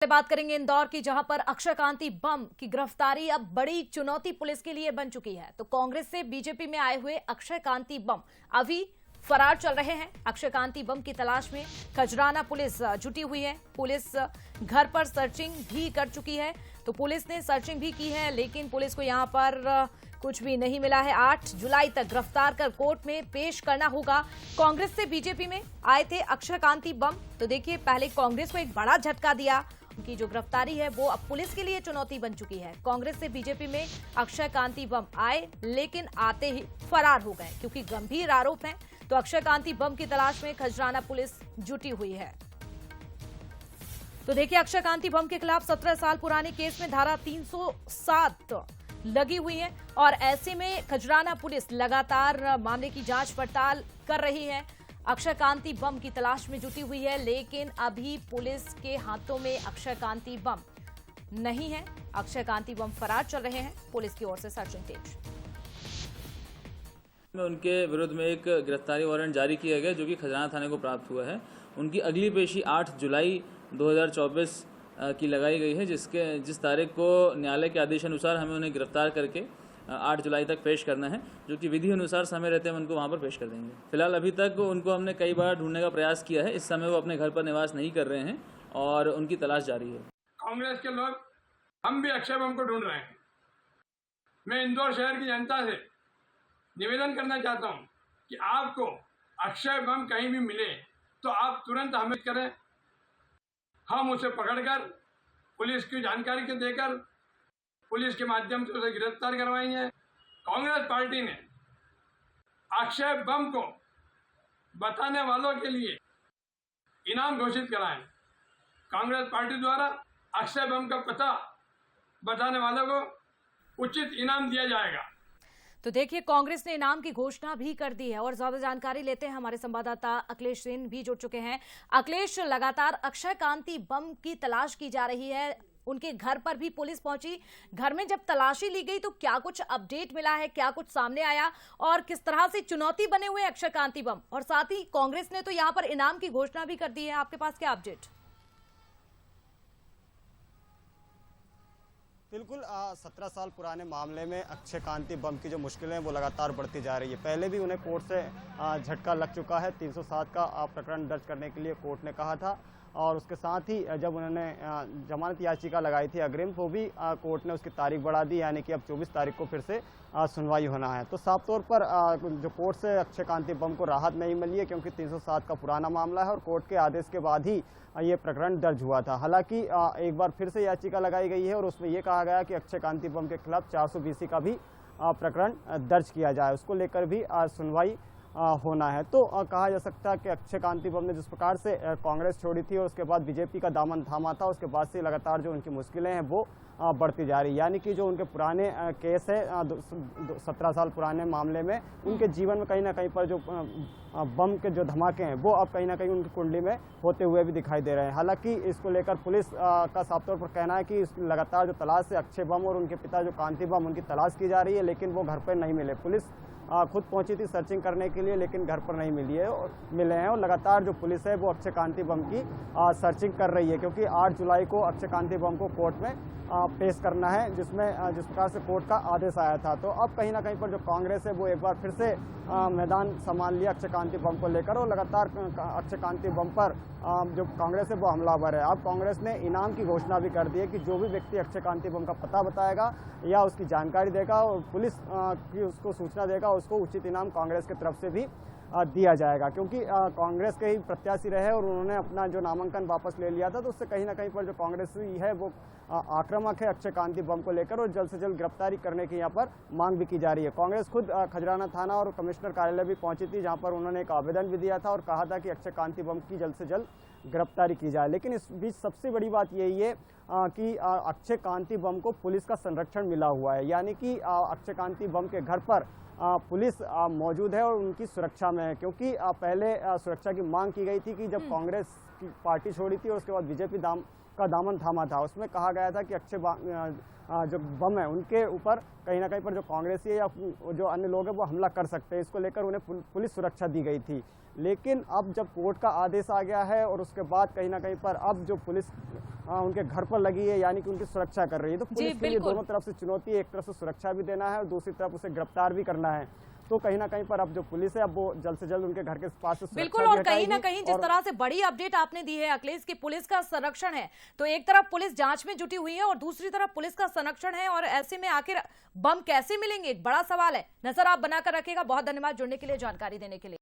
बात करेंगे इंदौर की, जहां पर अक्षय कांति बम की गिरफ्तारी अब बड़ी चुनौती पुलिस के लिए बन चुकी है। तो कांग्रेस से बीजेपी में आए हुए अक्षय कांति बम अभी फरार चल रहे हैं। अक्षय कांति बम की तलाश में खजराना पुलिस जुटी हुई है। पुलिस घर पर सर्चिंग भी कर चुकी है। तो पुलिस ने सर्चिंग भी की है, लेकिन पुलिस को यहां पर कुछ भी नहीं मिला है। 8 जुलाई तक गिरफ्तार कर कोर्ट में पेश करना होगा। कांग्रेस से बीजेपी में आए थे अक्षय कांति बम। तो देखिए, पहले कांग्रेस को एक बड़ा झटका दिया। उनकी जो गिरफ्तारी है वो अब पुलिस के लिए चुनौती बन चुकी है। कांग्रेस से बीजेपी में अक्षय कांति बम आए, लेकिन आते ही फरार हो गए क्योंकि गंभीर आरोप हैं। तो अक्षय कांति बम की तलाश में खजराना पुलिस जुटी हुई है। तो देखिए, अक्षय कांति बम के खिलाफ 17 साल पुराने केस में धारा 307 लगी हुई है और ऐसे में खजराना पुलिस लगातार मामले की जांच पड़ताल कर रही है। अक्षय कांति बम की तलाश में जुटी हुई है, लेकिन अभी पुलिस के हाथों में अक्षय कांति बम नहीं है। अक्षय कांति बम फरार चल रहे हैं। पुलिस की ओर से सर्चिंग तेज। उनके विरुद्ध में एक गिरफ्तारी वारंट जारी किया गया जो कि खजराना थाने को प्राप्त हुआ है। उनकी अगली पेशी 8 जुलाई 2024 की लगाई गई है, जिस तारीख को न्यायालय के आदेश अनुसार हमें उन्हें गिरफ्तार करके 8 जुलाई तक पेश करना है, जो कि विधि अनुसार समय रहते हैं उनको वहां पर पेश कर देंगे। फिलहाल अभी तक उनको हमने कई बार ढूंढने का प्रयास किया है। इस समय वो अपने घर पर निवास नहीं कर रहे हैं और उनकी तलाश जारी है। कांग्रेस के लोग, हम भी अक्षय बम को ढूंढ रहे हैं। मैं इंदौर शहर की जनता से निवेदन करना चाहता हूं कि आपको अक्षय बम कहीं भी मिले तो आप तुरंत हमें करें। हम उसे पकड़कर पुलिस की जानकारी को देकर पुलिस के माध्यम से उसे गिरफ्तार करवाएंगे। कांग्रेस पार्टी ने अक्षय बम को बताने वालों के लिए इनाम घोषित करा है। कांग्रेस पार्टी द्वारा अक्षय बम का पता बताने वालों को उचित इनाम दिया जाएगा। तो देखिए, कांग्रेस ने इनाम की घोषणा भी कर दी है और ज्यादा जानकारी लेते हैं। हमारे संवाददाता अखिलेश सेन भी जुड़ चुके हैं। अखिलेश, लगातार अक्षय कांति बम की तलाश की जा रही है। उनके घर पर भी पुलिस पहुंची। घर में जब तलाशी ली गई तो क्या कुछ अपडेट मिला है, क्या कुछ सामने आया और किस तरह से चुनौती बने हुए अक्षय कांति बम? और साथ ही कांग्रेस ने तो यहां पर इनाम की घोषणा भी कर दी है। आपके पास क्या अपडेट? बिल्कुल, 17 साल पुराने मामले में अक्षय कांति बम की जो मुश्किलें हैं वो लगातार बढ़ती जा रही है। पहले भी उन्हें कोर्ट से झटका लग चुका है। 307 का प्रकरण दर्ज करने के लिए कोर्ट ने कहा था और उसके साथ ही जब उन्होंने जमानत याचिका लगाई थी अग्रिम, वो भी कोर्ट ने उसकी तारीख बढ़ा दी, यानी कि अब 24 तारीख को फिर से सुनवाई होना है। तो साफ तौर पर जो कोर्ट से अक्षय कांति बम को राहत नहीं मिली है, क्योंकि 307 का पुराना मामला है और कोर्ट के आदेश के बाद ही ये प्रकरण दर्ज हुआ था। हालांकि एक बार फिर से याचिका लगाई गई है और उसमें ये कहा गया कि अक्षय कांति बम के खिलाफ 420 का भी प्रकरण दर्ज किया जाए। उसको लेकर भी सुनवाई होना है। तो कहा जा सकता है कि अक्षय कांति बम ने जिस प्रकार से कांग्रेस छोड़ी थी और उसके बाद बीजेपी का दामन थामा था, उसके बाद से लगातार जो उनकी मुश्किलें हैं वो बढ़ती जा रही है। यानी कि जो उनके पुराने केस है 17 साल पुराने मामले में, उनके जीवन में कहीं ना कहीं पर जो बम के जो धमाके हैं वो अब कहीं ना कहीं उनकी कुंडली में होते हुए भी दिखाई दे रहे हैं। हालांकि इसको लेकर पुलिस का साफ तौर पर कहना है कि लगातार जो तलाश है अक्षय बम और उनके पिता जो कांति बम, उनकी तलाश की जा रही है, लेकिन वो घर पर नहीं मिले। पुलिस खुद पहुंची थी सर्चिंग करने के लिए, लेकिन घर पर नहीं मिले हैं और लगातार जो पुलिस है वो अक्षय कांति बम की सर्चिंग कर रही है, क्योंकि 8 जुलाई को अक्षय कांति बम को कोर्ट में पेश करना है, जिस प्रकार से कोर्ट का आदेश आया था। तो अब कहीं ना कहीं पर जो कांग्रेस है वो एक बार फिर से मैदान संभाल लिया अक्षय कांति बम को लेकर और लगातार अक्षय कांति बम पर जो कांग्रेस है वो हमलावर है। अब कांग्रेस ने इनाम की घोषणा भी कर दी है कि जो भी व्यक्ति अक्षय कांति बम का पता बताएगा या उसकी जानकारी देगा और पुलिस की उसको सूचना देगा, उसको उचित इनाम कांग्रेस की तरफ से भी दिया जाएगा। क्योंकि कांग्रेस के ही प्रत्याशी रहे और उन्होंने अपना जो नामांकन वापस ले लिया था, तो उससे कहीं ना कहीं पर जो कांग्रेस है वो आक्रामक है अक्षय कांति बम को लेकर और जल्द से जल्द गिरफ्तारी करने की यहाँ पर मांग भी की जा रही है। कांग्रेस खुद खजराना थाना और कमिश्नर कार्यालय भी पहुंची थी, जहाँ पर उन्होंने एक आवेदन भी दिया था और कहा था कि अक्षय कांति बम की जल्द से जल्द गिरफ्तारी की जाए। लेकिन इस बीच सबसे बड़ी बात यही है कि अक्षय कांति बम को पुलिस का संरक्षण मिला हुआ है, यानी कि अक्षय कांति बम के घर पर पुलिस मौजूद है और उनकी सुरक्षा में है। क्योंकि पहले सुरक्षा की मांग की गई थी कि जब कांग्रेस की पार्टी छोड़ी थी और उसके बाद बीजेपी का दामन थामा था। उसमें कहा गया था कि जो बम है उनके ऊपर कहीं ना कहीं पर जो कांग्रेसी है या जो अन्य लोग हैं वो हमला कर सकते हैं, इसको लेकर उन्हें पुलिस सुरक्षा दी गई थी। लेकिन अब जब कोर्ट का आदेश आ गया है और उसके बाद कहीं ना कहीं पर अब जो पुलिस उनके घर पर लगी है, यानी कि उनकी सुरक्षा कर रही है, तो पुलिस के लिए दोनों तरफ से चुनौती है। एक तरफ से सुरक्षा भी देना है और दूसरी तरफ उसे गिरफ्तार भी करना है। तो कहीं ना कहीं पर अब जो पुलिस है अब वो जल्द से जल्द उनके घर के पास से बिल्कुल, और कहीं ना कहीं जिस तरह से बड़ी अपडेट आपने दी है अखिलेश की पुलिस का संरक्षण है, तो एक तरफ पुलिस जांच में जुटी हुई है और दूसरी तरफ पुलिस का संरक्षण है, और ऐसे में आखिर बम कैसे मिलेंगे, एक बड़ा सवाल है। नजर आप बनाकर रखिएगा। बहुत धन्यवाद जुड़ने के लिए, जानकारी देने के लिए।